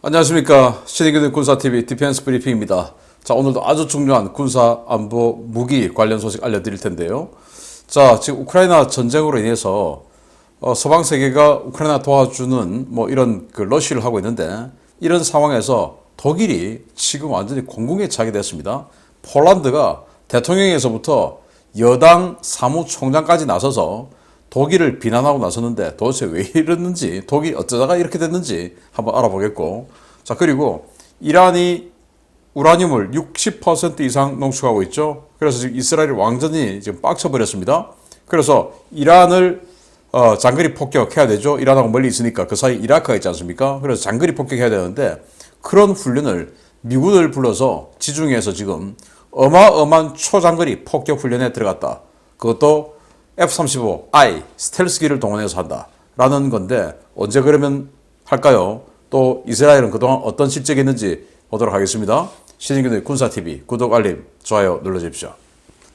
안녕하십니까. 신의균의 군사TV 디펜스 브리핑입니다. 자, 오늘도 아주 중요한 군사 안보 무기 관련 소식 알려드릴 텐데요. 자, 지금 우크라이나 전쟁으로 인해서 서방 세계가 우크라이나 도와주는 이런 러쉬를 하고 있는데, 이런 상황에서 독일이 지금 완전히 공공에 차게 됐습니다. 폴란드가 대통령에서부터 여당 사무총장까지 나서서 독일을 비난하고 나섰는데, 도대체 왜 이랬는지, 독일이 어쩌다가 이렇게 됐는지 한번 알아보겠고, 자, 그리고 이란이 우라늄을 60% 이상 농축하고 있죠. 그래서 지금 이스라엘이 완전히 지금 빡쳐버렸습니다. 그래서 이란을 장거리 폭격해야 되죠. 이란하고 멀리 있으니까. 그 사이 이라크가 있지 않습니까? 그래서 장거리 폭격해야 되는데, 그런 훈련을 미군을 불러서 지중해에서 지금 어마어마한 초장거리 폭격 훈련에 들어갔다. 그것도 F-35I 스텔스기를 동원해서 한다 라는 건데, 언제 그러면 할까요? 또 이스라엘은 그동안 어떤 실적이 있는지 보도록 하겠습니다. 신인균의 군사TV 구독, 알림, 좋아요 눌러주십시오.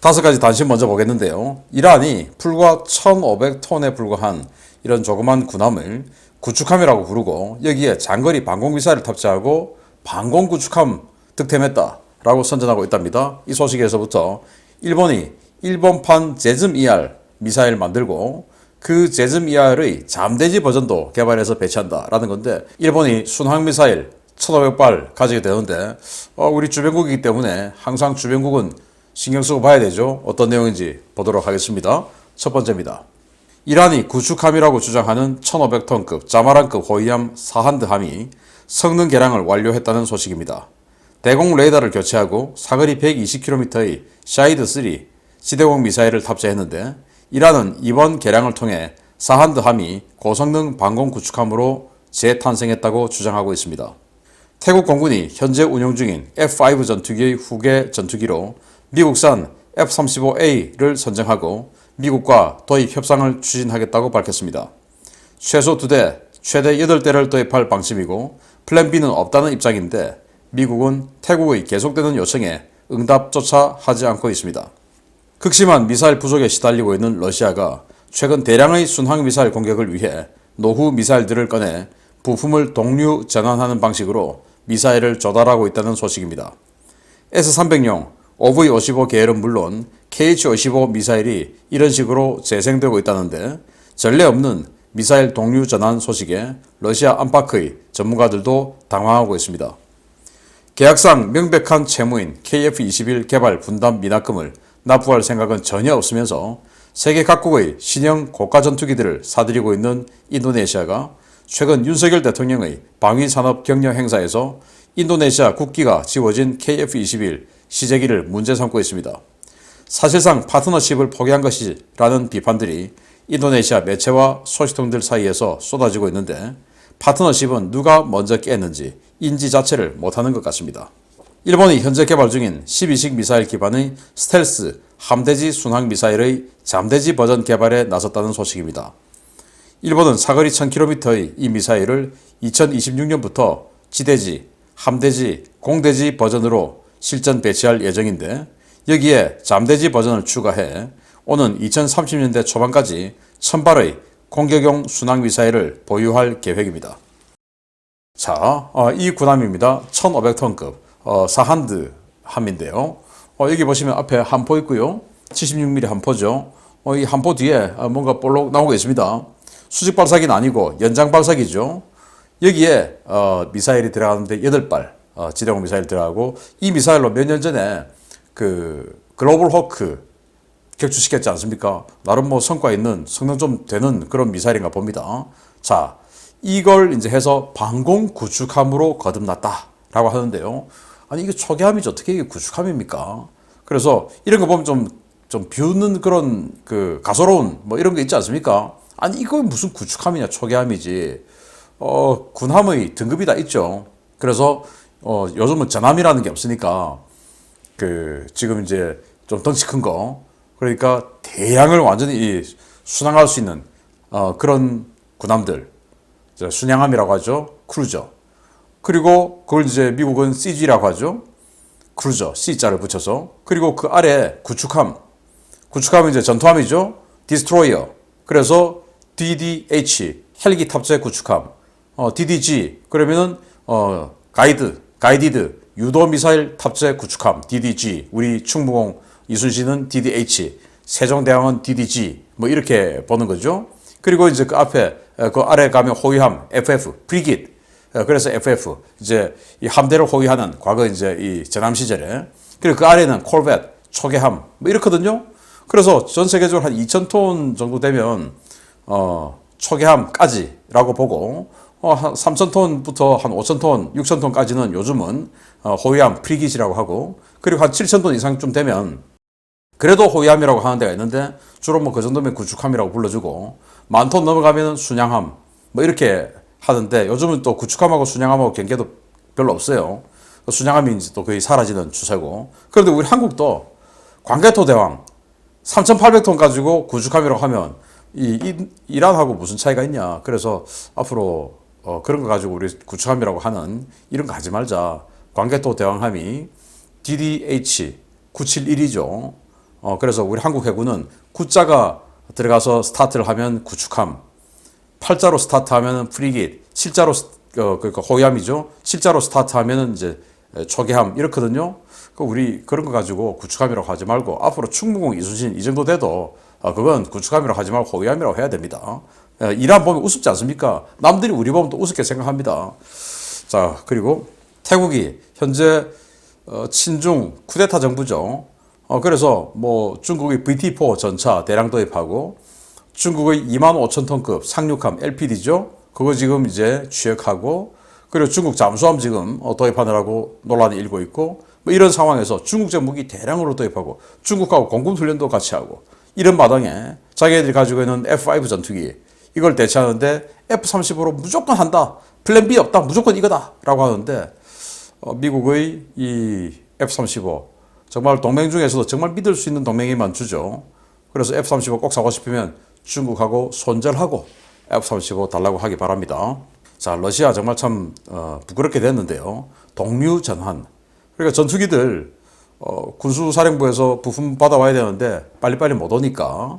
5가지 단신 먼저 보겠는데요. 이란이 불과 1,500톤에 불과한 이런 조그만 군함을 구축함이라고 부르고, 여기에 장거리 방공미사일을 탑재하고 방공구축함 득템했다라고 선전하고 있답니다. 이 소식에서부터 일본이 일본판 제즘-ER 미사일 만들고, 그 제즘-ER의 잠대지 버전도 개발해서 배치한다라는 건데, 일본이 순항미사일 1,500발 가지게 되는데, 우리 주변국이기 때문에 항상 주변국은 신경 쓰고 봐야 되죠. 어떤 내용인지 보도록 하겠습니다. 첫 번째입니다. 이란이 구축함이라고 주장하는 1,500톤급 자마란급 호위함 사한드함이 성능 개량을 완료했다는 소식입니다. 대공 레이더를 교체하고 사거리 120km의 샤이드3 지대공 미사일을 탑재했는데, 이란은 이번 개량을 통해 사한드함이 고성능 방공 구축함으로 재탄생했다고 주장하고 있습니다. 태국 공군이 현재 운용 중인 F-5 전투기의 후계 전투기로 미국산 F-35A를 선정하고 미국과 도입 협상을 추진하겠다고 밝혔습니다. 최소 2대, 최대 8대를 도입할 방침이고, 플랜 B는 없다는 입장인데, 미국은 태국의 계속되는 요청에 응답조차 하지 않고 있습니다. 극심한 미사일 부족에 시달리고 있는 러시아가 최근 대량의 순항미사일 공격을 위해 노후 미사일들을 꺼내 부품을 동류 전환하는 방식으로 미사일을 조달하고 있다는 소식입니다. S-300용 OV-55 계열은 물론 KH-55 미사일이 이런 식으로 재생되고 있다는데, 전례 없는 미사일 동류 전환 소식에 러시아 안팎의 전문가들도 당황하고 있습니다. 계약상 명백한 채무인 KF-21 개발 분담 미납금을 납부할 생각은 전혀 없으면서 세계 각국의 신형 고가 전투기들을 사들이고 있는 인도네시아가 최근 윤석열 대통령의 방위산업 격려 행사에서 인도네시아 국기가 지워진 KF-21 시제기를 문제 삼고 있습니다. 사실상 파트너십을 포기한 것이라는 비판들이 인도네시아 매체와 소식통들 사이에서 쏟아지고 있는데, 파트너십은 누가 먼저 깼는지 인지 자체를 못하는 것 같습니다. 일본이 현재 개발 중인 12식 미사일 기반의 스텔스 함대지 순항 미사일의 잠대지 버전 개발에 나섰다는 소식입니다. 일본은 사거리 1000km의 이 미사일을 2026년부터 지대지, 함대지, 공대지 버전으로 실전 배치할 예정인데, 여기에 잠대지 버전을 추가해 오는 2030년대 초반까지 1000발의 공격용 순항 미사일을 보유할 계획입니다. 자, 이 군함입니다. 1500톤급 사한드 함인데요. 여기 보시면 앞에 함포 있고요. 76mm 함포죠. 이 함포 뒤에 뭔가 볼록 나오고 있습니다. 수직 발사기는 아니고 연장 발사기죠. 여기에 미사일이 들어가는데 8발 지대공 미사일 들어가고, 이 미사일로 몇 년 전에 그 글로벌 호크 격추시켰지 않습니까? 나름 성과 있는, 성능 좀 되는 그런 미사일인가 봅니다. 자, 이걸 이제 해서 방공 구축함으로 거듭났다라고 하는데요. 아니, 이게 초계함이지 어떻게 이게 구축함입니까? 그래서 이런 거 보면 좀 비웃는 그런 가소로운 이런 게 있지 않습니까? 아니, 이거 무슨 구축함이냐, 초계함이지. 군함의 등급이 다 있죠. 그래서 요즘은 전함이라는 게 없으니까 지금 이제 좀 덩치 큰 거, 그러니까 대양을 완전히 순항할 수 있는 그런 군함들, 순양함이라고 하죠. 크루저. 그리고 그걸 이제 미국은 CG라고 하죠. 크루저, C자를 붙여서. 그리고 그 아래 구축함은 이제 전투함이죠. 디스트로이어. 그래서 DDH, 헬기 탑재 구축함. DDG, 그러면은 가이디드 유도 미사일 탑재 구축함 DDG, 우리 충무공 이순신은 DDH, 세종대왕은 DDG 뭐 이렇게 보는 거죠. 그리고 이제 그 앞에 그 아래 가면 호위함 FF 프리깃, 그래서 FF 이제 이 함대를 호위하는 과거 이제 이 전함 시절에, 그리고 그 아래는 콜벳 초계함 뭐 이렇거든요. 그래서 전 세계적으로 한 2,000톤 정도 되면 초계함까지라고 보고 한 3,000톤부터 한 5,000톤, 6,000톤까지는 요즘은 호위함 프리깃이라고 하고, 그리고 한 7,000톤 이상쯤 되면 그래도 호위함이라고 하는 데가 있는데 주로 뭐 그 정도면 구축함이라고 불러주고, 10,000톤 넘어가면 순양함 뭐 이렇게 하는데, 요즘은 또 구축함하고 순양함하고 경계도 별로 없어요. 순양함이 이제 또 거의 사라지는 추세고. 그런데 우리 한국도 광개토 대왕 3,800톤 가지고 구축함이라고 하면 이란하고 무슨 차이가 있냐. 그래서 앞으로 그런 거 가지고 우리 구축함이라고 하는 이런 거 하지 말자. 광개토 대왕함이 DDH 971이죠. 그래서 우리 한국 해군은 구자가 들어가서 스타트를 하면 구축함, 8자로 스타트하면 프리깃, 7자로 그러니까 호위함이죠. 7자로 스타트하면 이제 초계함 이렇거든요. 우리 그런 거 가지고 구축함이라고 하지 말고 앞으로 충무공 이순신 이 정도 돼도 그건 구축함이라고 하지 말고 호위함이라고 해야 됩니다. 이란 보면 우습지 않습니까? 남들이 우리 보면 또 우습게 생각합니다. 자, 그리고 태국이 현재 친중 쿠데타 정부죠. 그래서 뭐 중국의 VT4 전차 대량 도입하고, 중국의 25,000톤급 상륙함 LPD죠. 그거 지금 이제 취역하고, 그리고 중국 잠수함 지금 도입하느라고 논란이 일고 있고, 뭐 이런 상황에서 중국제 무기 대량으로 도입하고 중국하고 공군 훈련도 같이 하고, 이런 마당에 자기네들이 가지고 있는 F5 전투기 이걸 대체하는데 F-35로 무조건 한다. 플랜 B 없다. 무조건 이거다. 라고 하는데 미국의 이 F-35 정말 동맹 중에서도 정말 믿을 수 있는 동맹이만 주죠. 그래서 F-35 꼭 사고 싶으면 중국하고 손절하고 F-35 달라고 하기 바랍니다. 자, 러시아 정말 참 부끄럽게 됐는데요. 동류 전환. 그러니까 전투기들 군수사령부에서 부품 받아와야 되는데 빨리빨리 못 오니까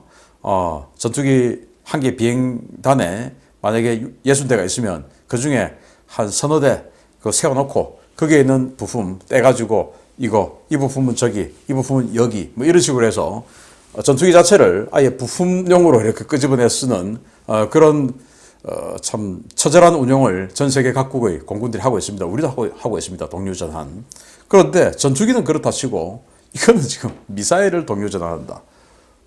전투기 한 개 비행단에 만약에 60대가 있으면 그 중에 한 서너 대 세워놓고 거기에 있는 부품 떼가지고 이 부품은 저기, 이 부품은 여기 뭐 이런 식으로 해서 전투기 자체를 아예 부품용으로 이렇게 끄집어내 쓰는 그런 참 처절한 운용을 전 세계 각국의 공군들이 하고 있습니다. 우리도 하고 있습니다. 동류전환. 그런데 전투기는 그렇다 치고 이거는 지금 미사일을 동류전환한다.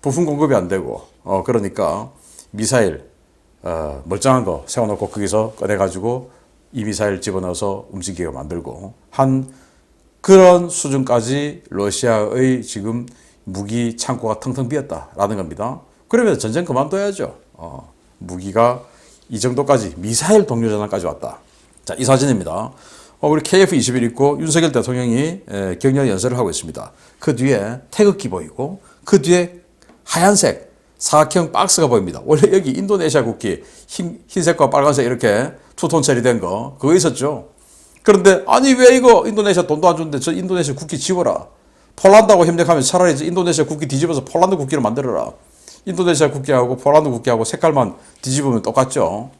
부품 공급이 안 되고 그러니까 미사일 멀쩡한 거 세워놓고 거기서 꺼내가지고 이 미사일 집어넣어서 움직이게 만들고 한 그런 수준까지 러시아의 지금 무기 창고가 텅텅 비었다라는 겁니다. 그러면 전쟁 그만둬야죠. 무기가 이 정도까지 미사일 동료전환까지 왔다. 자, 이 사진입니다. 우리 KF-21 있고 윤석열 대통령이 격려 연설을 하고 있습니다. 그 뒤에 태극기 보이고 그 뒤에 하얀색 사각형 박스가 보입니다. 원래 여기 인도네시아 국기 흰색과 빨간색 이렇게 투톤 처리된 거 그거 있었죠. 그런데 아니 왜 이거 인도네시아 돈도 안 주는데 저 인도네시아 국기 지워라. 폴란드하고 협력하면 차라리 인도네시아 국기 뒤집어서 폴란드 국기를 만들어라. 인도네시아 국기하고 폴란드 국기하고 색깔만 뒤집으면 똑같죠.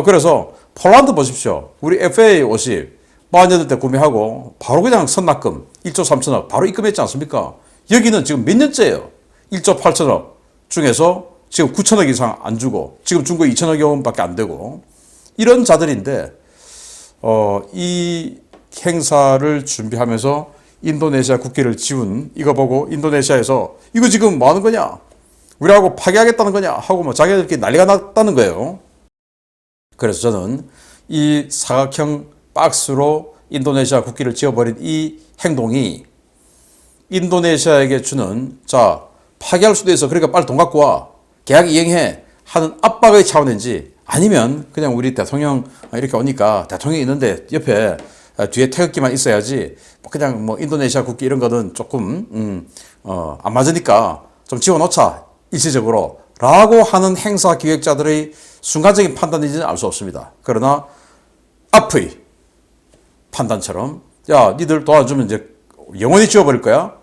그래서 폴란드 보십시오. 우리 FA-50 48대 구매하고 바로 그냥 선납금 1조 3천억 바로 입금했지 않습니까? 여기는 지금 몇 년째예요. 1조 8천억 중에서 지금 9천억 이상 안 주고 지금 준 거 2천억여 원밖에 안 되고 이런 자들인데 이 행사를 준비하면서 인도네시아 국기를 지운 이거 보고 인도네시아에서 이거 지금 뭐 하는 거냐? 우리하고 파괴하겠다는 거냐? 하고 뭐 자기들끼리 난리가 났다는 거예요. 그래서 저는 이 사각형 박스로 인도네시아 국기를 지어버린 이 행동이 인도네시아에게 주는 자 파괴할 수도 있어. 그러니까 빨리 돈 갖고 와. 계약 이행해. 하는 압박의 차원인지 아니면 그냥 우리 대통령 이렇게 오니까 대통령이 있는데 옆에 뒤에 태극기만 있어야지 그냥 뭐 인도네시아 국기 이런 거는 조금 안 맞으니까 좀 지워놓자 일시적으로 라고 하는 행사 기획자들의 순간적인 판단인지는 알 수 없습니다. 그러나 앞의 판단처럼 야 니들 도와주면 이제 영원히 지워버릴 거야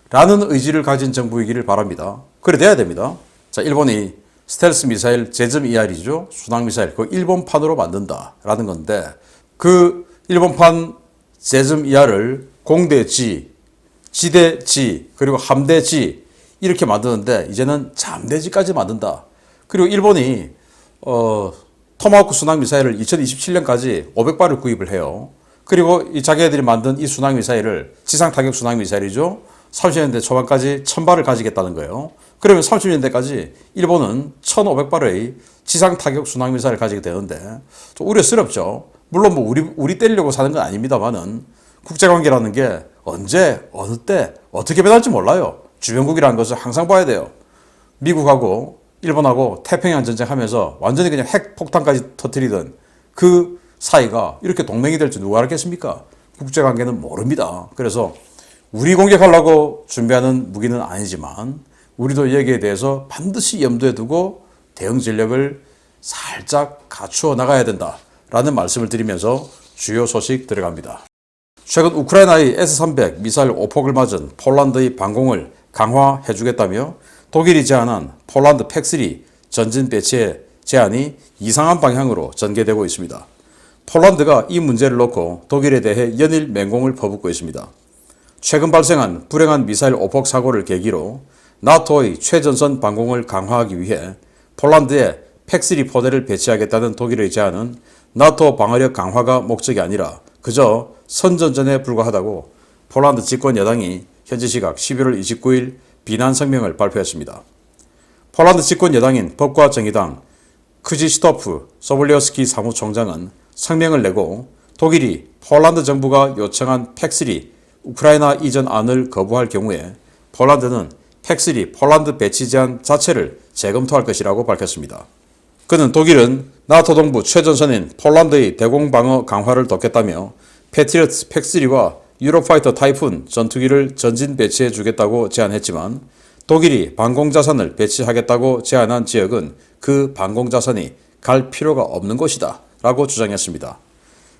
라는 의지를 가진 정부이기를 바랍니다. 그래 돼야 됩니다. 자, 일본이 스텔스 미사일 제점 ER이죠. 순항 미사일 그 일본판으로 만든다라는 건데 그 일본판 제즘 이하를 공대지, 지대지, 그리고 함대지 이렇게 만드는데 이제는 잠대지까지 만든다. 그리고 일본이 토마호크 순항 미사일을 2027년까지 500발을 구입을 해요. 그리고 이 자기네들이 만든 이 순항 미사일을 지상 타격 순항 미사일이죠. 30년대 초반까지 1000발을 가지겠다는 거예요. 그러면 30년대까지 일본은 1500발의 지상 타격 순항 미사일을 가지게 되는데 좀 우려스럽죠. 물론 뭐 우리 때리려고 사는 건 아닙니다만은 국제관계라는 게 언제 어느 때 어떻게 변할지 몰라요. 주변국이라는 것을 항상 봐야 돼요. 미국하고 일본하고 태평양 전쟁하면서 완전히 그냥 핵폭탄까지 터뜨리던 그 사이가 이렇게 동맹이 될지 누가 알겠습니까? 국제관계는 모릅니다. 그래서 우리 공격하려고 준비하는 무기는 아니지만 우리도 여기에 대해서 반드시 염두에 두고 대응 전력을 살짝 갖추어 나가야 된다라는 말씀을 드리면서 주요 소식 들어갑니다. 최근 우크라이나의 S-300 미사일 오폭을 맞은 폴란드의 방공을 강화해 주겠다며 독일이 제안한 폴란드 팩3 전진 배치의 제안이 이상한 방향으로 전개되고 있습니다. 폴란드가 이 문제를 놓고 독일에 대해 연일 맹공을 퍼붓고 있습니다. 최근 발생한 불행한 미사일 오폭 사고를 계기로 나토의 최전선 방공을 강화하기 위해 폴란드에 팩3 포대를 배치하겠다는 독일의 제안은 나토 방어력 강화가 목적이 아니라 그저 선전전에 불과하다고 폴란드 집권 여당이 현지 시각 11월 29일 비난 성명을 발표했습니다. 폴란드 집권 여당인 법과 정의당 크지스토프 소블리오스키 사무총장은 성명을 내고 독일이 폴란드 정부가 요청한 팩3 우크라이나 이전 안을 거부할 경우에 폴란드는 팩3 폴란드 배치 제안 자체를 재검토할 것이라고 밝혔습니다. 그는 독일은 나토 동부 최전선인 폴란드의 대공방어 강화를 돕겠다며 패트리어트 팩3와 유로파이터 타이푼 전투기를 전진 배치해 주겠다고 제안했지만 독일이 방공자산을 배치하겠다고 제안한 지역은 그 방공자산이 갈 필요가 없는 곳이다 라고 주장했습니다.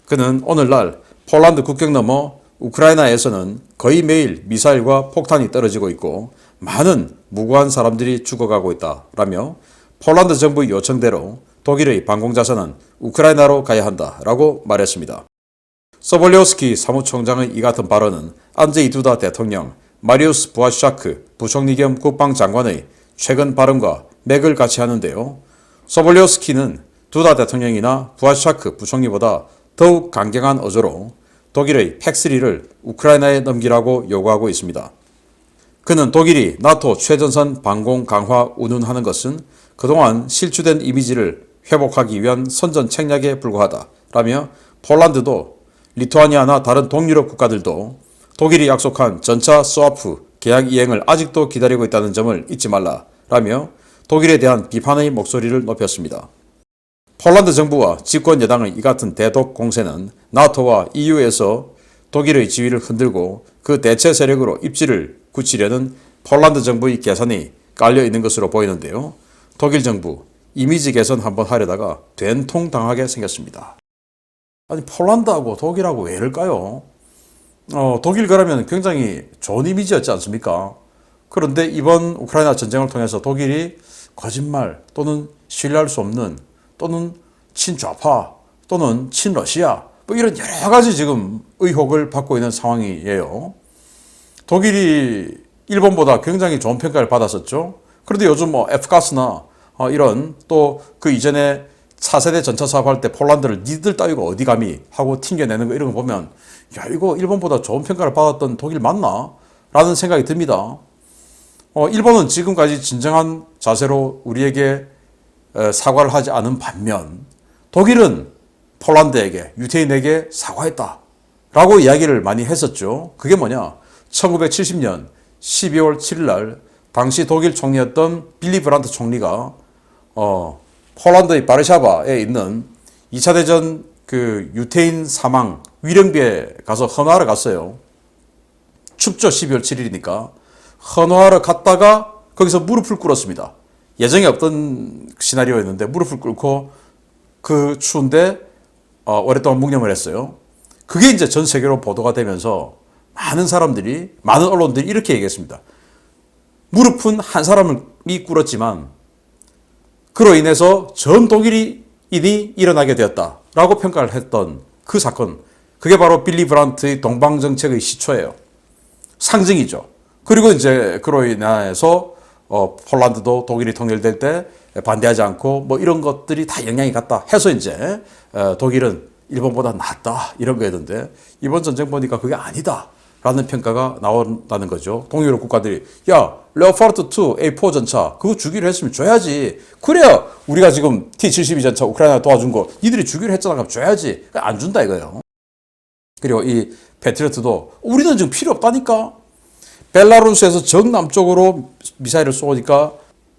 그는 오늘날 폴란드 국경 너머 우크라이나에서는 거의 매일 미사일과 폭탄이 떨어지고 있고 많은 무고한 사람들이 죽어가고 있다라며 폴란드 정부의 요청대로 독일의 방공자산은 우크라이나로 가야 한다라고 말했습니다. 소볼리오스키 사무총장의 이 같은 발언은 안제이 두다 대통령, 마리우스 부아샤크 부총리 겸 국방장관의 최근 발언과 맥을 같이 하는데요. 소볼리오스키는 두다 대통령이나 부아샤크 부총리보다 더욱 강경한 어조로 독일의 팩3를 우크라이나에 넘기라고 요구하고 있습니다. 그는 독일이 나토 최전선 방공 강화 운운하는 것은 그동안 실추된 이미지를 회복하기 위한 선전 책략에 불과하다라며 폴란드도 리투아니아나 다른 동유럽 국가들도 독일이 약속한 전차 스와프 계약 이행을 아직도 기다리고 있다는 점을 잊지 말라라며 독일에 대한 비판의 목소리를 높였습니다. 폴란드 정부와 집권 여당의 이 같은 대독 공세는 나토와 EU에서 독일의 지위를 흔들고 그 대체 세력으로 입지를 굳히려는 폴란드 정부의 계산이 깔려 있는 것으로 보이는데요. 독일 정부 이미지 개선 한번 하려다가 된통당하게 생겼습니다. 아니 폴란드하고 독일하고 왜 이럴까요? 독일 그러면 굉장히 좋은 이미지였지 않습니까? 그런데 이번 우크라이나 전쟁을 통해서 독일이 거짓말 또는 신뢰할 수 없는 또는 친좌파 또는 친러시아 뭐 이런 여러 가지 지금 의혹을 받고 있는 상황이에요. 독일이 일본보다 굉장히 좋은 평가를 받았었죠. 그런데 요즘 뭐 F가스나 이런 또 그 이전에 차세대 전차 사업할 때 폴란드를 니들 따위가 어디 감히 하고 튕겨내는 거 이런 거 보면 야 이거 일본보다 좋은 평가를 받았던 독일 맞나? 라는 생각이 듭니다. 일본은 지금까지 진정한 자세로 우리에게 사과를 하지 않은 반면 독일은 폴란드에게 유태인에게 사과했다 라고 이야기를 많이 했었죠. 그게 뭐냐 1970년 12월 7일 날 당시 독일 총리였던 빌리 브란트 총리가 폴란드의 바르샤바에 있는 2차 대전 그 유태인 사망 위령비에 가서 헌화하러 갔어요. 춥죠. 12월 7일이니까 헌화하러 갔다가 거기서 무릎을 꿇었습니다. 예정에 없던 시나리오였는데 무릎을 꿇고 그 추운데 오랫동안 묵념을 했어요. 그게 이제 전 세계로 보도가 되면서 많은 사람들이 많은 언론들이 이렇게 얘기했습니다. 무릎은 한 사람이 꿇었지만 그로 인해서 전 독일인이 일어나게 되었다라고 평가를 했던 그 사건 그게 바로 빌리 브란트의 동방정책의 시초예요. 상징이죠. 그리고 이제 그로 인해서 폴란드도 독일이 통일될 때 반대하지 않고 뭐 이런 것들이 다 영향이 갔다 해서 이제 독일은 일본보다 낫다 이런 거였는데 이번 전쟁 보니까 그게 아니다 라는 평가가 나온다는 거죠. 동유럽 국가들이 야 레오파르트 2 A4 전차 그거 주기로 했으면 줘야지. 그래야 우리가 지금 T-72 전차 우크라이나 도와준 거 니들이 주기로 했잖아. 그럼 줘야지. 안 준다 이거예요. 그리고 이 패트리어트도 우리는 지금 필요 없다니까. 벨라루스에서 정남쪽으로 미사일을 쏘니까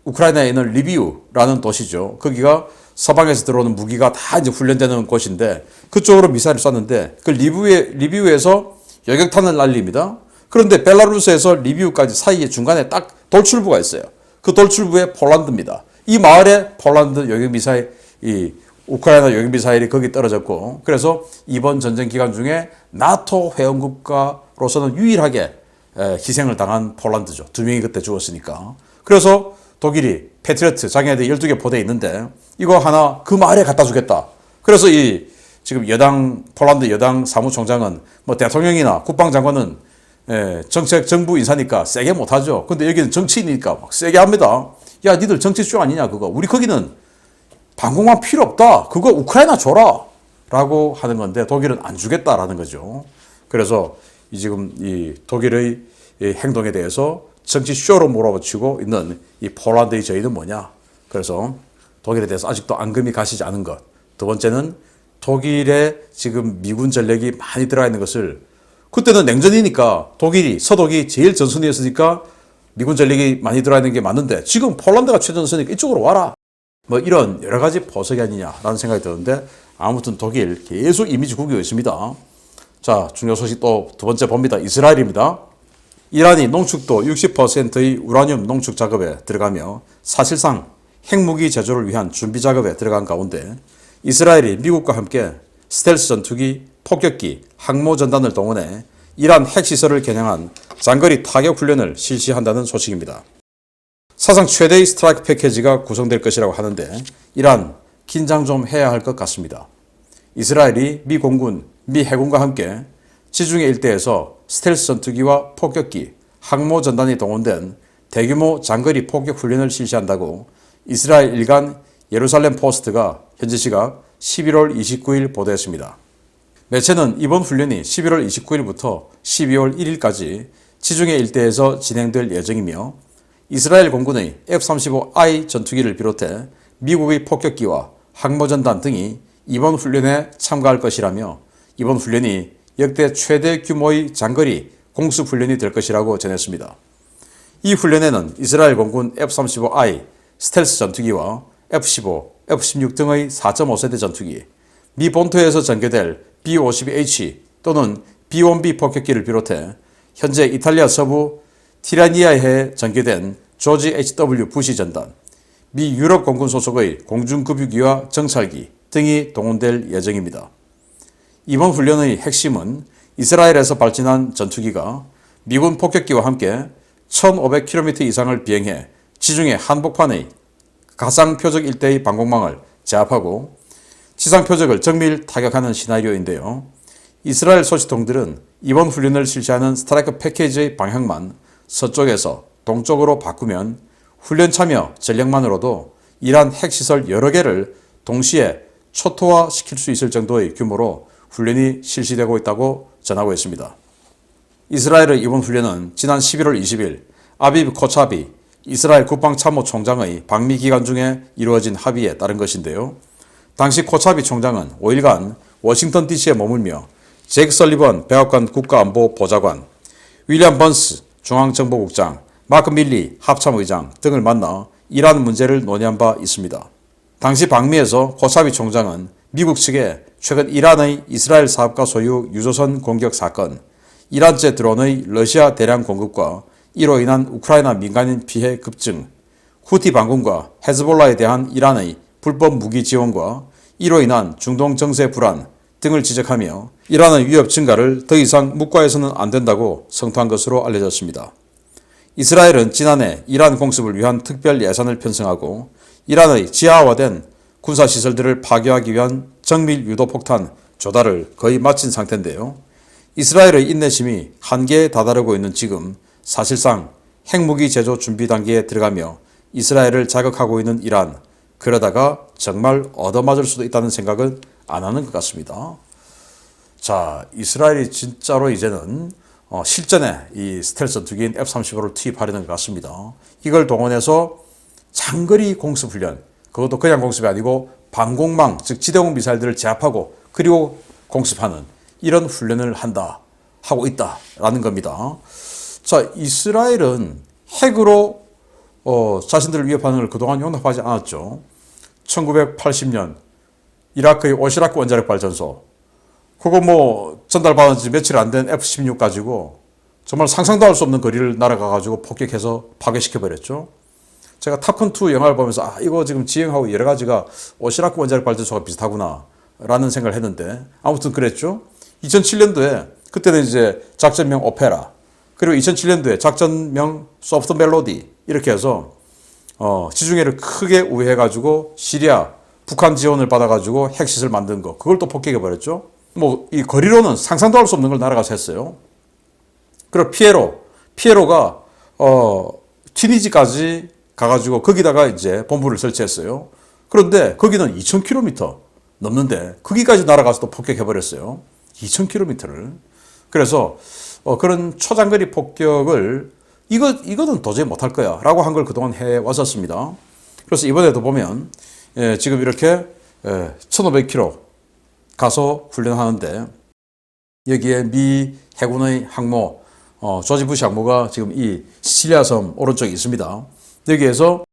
우크라이나에 있는 리비우라는 도시죠. 거기가 서방에서 들어오는 무기가 다 이제 훈련되는 곳인데 그쪽으로 미사일을 쐈는데 그 리비우에서 여객탄을 날립니다. 그런데 벨라루스에서 리비우까지 사이에 중간에 딱 돌출부가 있어요. 그 돌출부에 폴란드입니다. 이 마을에 폴란드 여객미사일, 이 우크라이나 여객미사일이 거기 떨어졌고 그래서 이번 전쟁 기간 중에 나토 회원국가로서는 유일하게 희생을 당한 폴란드죠. 2명이 그때 죽었으니까. 그래서 독일이 패트리어트 장애대 12개 포대에 있는데 이거 하나 그 마을에 갖다 주겠다. 그래서 이 지금 폴란드 여당 사무총장은 뭐 대통령이나 국방장관은 정책 정부 인사니까 세게 못하죠. 근데 여기는 정치인이니까 막 세게 합니다. 야, 니들 정치주 아니냐 그거. 우리 거기는 방공망 필요 없다. 그거 우크라이나 줘라. 라고 하는 건데 독일은 안 주겠다라는 거죠. 그래서 지금 이 독일의 행동에 대해서 정치 쇼로 몰아붙이고 있는 이 폴란드의 저희는 뭐냐. 그래서 독일에 대해서 아직도 앙금이 가시지 않은 것. 두 번째는 독일에 지금 미군 전력이 많이 들어가 있는 것을 그때는 냉전이니까 서독이 제일 전선이었으니까 미군 전력이 많이 들어가 있는 게 맞는데 지금 폴란드가 최전선이니까 이쪽으로 와라. 뭐 이런 여러 가지 보석이 아니냐라는 생각이 드는데 아무튼 독일 계속 이미지 구기고 있습니다. 자, 중요 소식 또 두 번째 봅니다. 이스라엘입니다. 이란이 농축도 60%의 우라늄 농축 작업에 들어가며 사실상 핵무기 제조를 위한 준비 작업에 들어간 가운데 이스라엘이 미국과 함께 스텔스 전투기, 폭격기, 항모 전단을 동원해 이란 핵시설을 겨냥한 장거리 타격 훈련을 실시한다는 소식입니다. 사상 최대의 스트라이크 패키지가 구성될 것이라고 하는데 이란 긴장 좀 해야 할 것 같습니다. 이스라엘이 미 공군, 미 해군과 함께 지중해 일대에서 스텔스 전투기와 폭격기, 항모 전단이 동원된 대규모 장거리 폭격 훈련을 실시한다고 이스라엘 일간 예루살렘 포스트가 현지 시각 11월 29일 보도했습니다. 매체는 이번 훈련이 11월 29일부터 12월 1일까지 지중해 일대에서 진행될 예정이며 이스라엘 공군의 F-35I 전투기를 비롯해 미국의 폭격기와 항모전단 등이 이번 훈련에 참가할 것이라며 이번 훈련이 역대 최대 규모의 장거리 공습 훈련이 될 것이라고 전했습니다. 이 훈련에는 이스라엘 공군 F-35I 스텔스 전투기와 F-15, F-16 등의 4.5세대 전투기, 미 본토에서 전개될 B-52H 또는 B-1B 폭격기를 비롯해 현재 이탈리아 서부 티라니아해에 전개된 조지 H.W. 부시 전단, 미 유럽 공군 소속의 공중급유기와 정찰기 등이 동원될 예정입니다. 이번 훈련의 핵심은 이스라엘에서 발진한 전투기가 미군 폭격기와 함께 1500km 이상을 비행해 지중해 한복판의 가상 표적 일대의 방공망을 제압하고 지상 표적을 정밀 타격하는 시나리오인데요. 이스라엘 소식통들은 이번 훈련을 실시하는 스트라이크 패키지의 방향만 서쪽에서 동쪽으로 바꾸면 훈련 참여 전력만으로도 이란 핵시설 여러 개를 동시에 초토화시킬 수 있을 정도의 규모로 훈련이 실시되고 있다고 전하고 있습니다. 이스라엘의 이번 훈련은 지난 11월 20일 아비브 코차비 이스라엘 국방참모총장의 방미 기간 중에 이루어진 합의에 따른 것인데요. 당시 코차비 총장은 5일간 워싱턴 DC에 머물며 잭 설리번 백악관 국가안보보좌관, 윌리엄 번스 중앙정보국장, 마크 밀리 합참의장 등을 만나 이란 문제를 논의한 바 있습니다. 당시 방미에서 코차비 총장은 미국 측에 최근 이란의 이스라엘 사업가 소유 유조선 공격 사건, 이란제 드론의 러시아 대량 공급과 이로 인한 우크라이나 민간인 피해 급증, 후티 반군과 헤즈볼라에 대한 이란의 불법 무기 지원과 이로 인한 중동 정세 불안 등을 지적하며 이란의 위협 증가를 더 이상 묵과해서는 안 된다고 성토한 것으로 알려졌습니다. 이스라엘은 지난해 이란 공습을 위한 특별 예산을 편성하고 이란의 지하화된 군사시설들을 파괴하기 위한 정밀 유도폭탄 조달을 거의 마친 상태인데요. 이스라엘의 인내심이 한계에 다다르고 있는 지금 사실상 핵무기 제조 준비 단계에 들어가며 이스라엘을 자극하고 있는 이란, 그러다가 정말 얻어맞을 수도 있다는 생각은 안 하는 것 같습니다. 자, 이스라엘이 진짜로 이제는 실전에 이 스텔스 전투기인 F-35를 투입하려는 것 같습니다. 이걸 동원해서 장거리 공습훈련, 그것도 그냥 공습이 아니고 방공망, 즉 지대공 미사일들을 제압하고 그리고 공습하는 이런 훈련을 하고 있다라는 겁니다. 자, 이스라엘은 핵으로 자신들을 위협하는 걸 그동안 용납하지 않았죠. 1980년 이라크의 오시라크 원자력 발전소, 그거 뭐 전달받은 지 며칠 안 된 F-16 가지고 정말 상상도 할 수 없는 거리를 날아가가지고 폭격해서 파괴시켜버렸죠. 제가 탑건2 영화를 보면서 이거 지금 지형하고 여러 가지가 오시라크 원자력 발전소가 비슷하구나 라는 생각을 했는데 아무튼 그랬죠. 2007년도에 그때는 이제 작전명 오페라, 그리고 2007년도에 작전명 소프트 멜로디 이렇게 해서 지중해를 크게 우회해가지고 시리아, 북한 지원을 받아가지고 핵시설 만든 거, 그걸 또 폭격해버렸죠. 뭐 이 거리로는 상상도 할 수 없는 걸 날아가서 했어요. 그리고 피에로가 튀니지까지 가가지고 거기다가 이제 본부를 설치했어요. 그런데 거기는 2000km 넘는데 거기까지 날아가서 또 폭격해버렸어요. 2000km를. 그래서 그런 초장거리 폭격을 이거는 도저히 못할 거야 라고 한 걸 그동안 해왔었습니다. 그래서 이번에도 보면 지금 이렇게 1500km 가서 훈련하는데 여기에 미 해군의 항모 조지 부시 항모가 지금 이 시칠리아 섬 오른쪽에 있습니다. 여기에서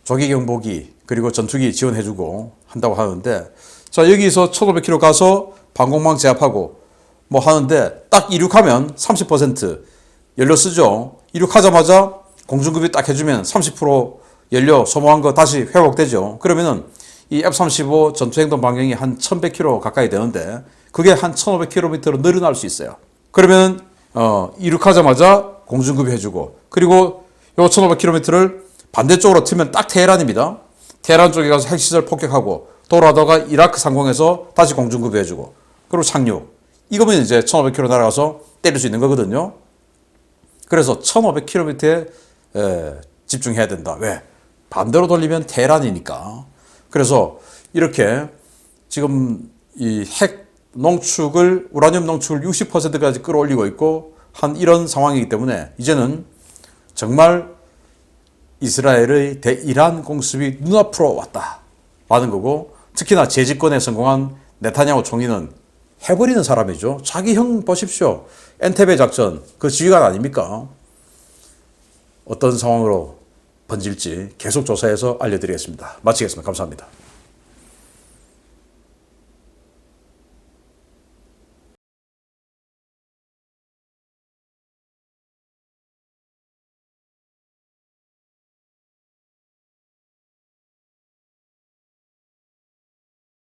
조기 경보기 그리고 전투기 지원해주고 한다고 하는데, 자, 여기서 1500km 가서 방공망 제압하고 뭐 하는데 딱 이륙하면 30% 연료 쓰죠. 이륙하자마자 공중급이 딱 해주면 30% 연료 소모한 거 다시 회복되죠. 그러면은 이 F-35 전투행동 반경이 한 1100km 가까이 되는데 그게 한 1500km로 늘어날 수 있어요. 그러면 이륙하자마자 공중급이 해주고, 그리고 요 1500km를 반대쪽으로 틀면 딱 테헤란입니다. 테헤란 쪽에 가서 핵시설 폭격하고 돌아다가 이라크 상공에서 다시 공중급이 해주고 그리고 착륙. 이거면 이제 1500km 날아가서 때릴 수 있는 거거든요. 그래서 1500km에 집중해야 된다. 왜? 반대로 돌리면 테헤란이니까. 그래서 이렇게 지금 이 핵 농축을, 우라늄 농축을 60%까지 끌어올리고 있고 한 이런 상황이기 때문에 이제는 정말 이스라엘의 대이란 공습이 눈앞으로 왔다라는 거고, 특히나 재집권에 성공한 네타냐후 총리는 해버리는 사람이죠. 자기 형 보십시오. 엔테베 작전 그 지휘관 아닙니까? 어떤 상황으로 번질지 계속 조사해서 알려드리겠습니다. 마치겠습니다. 감사합니다.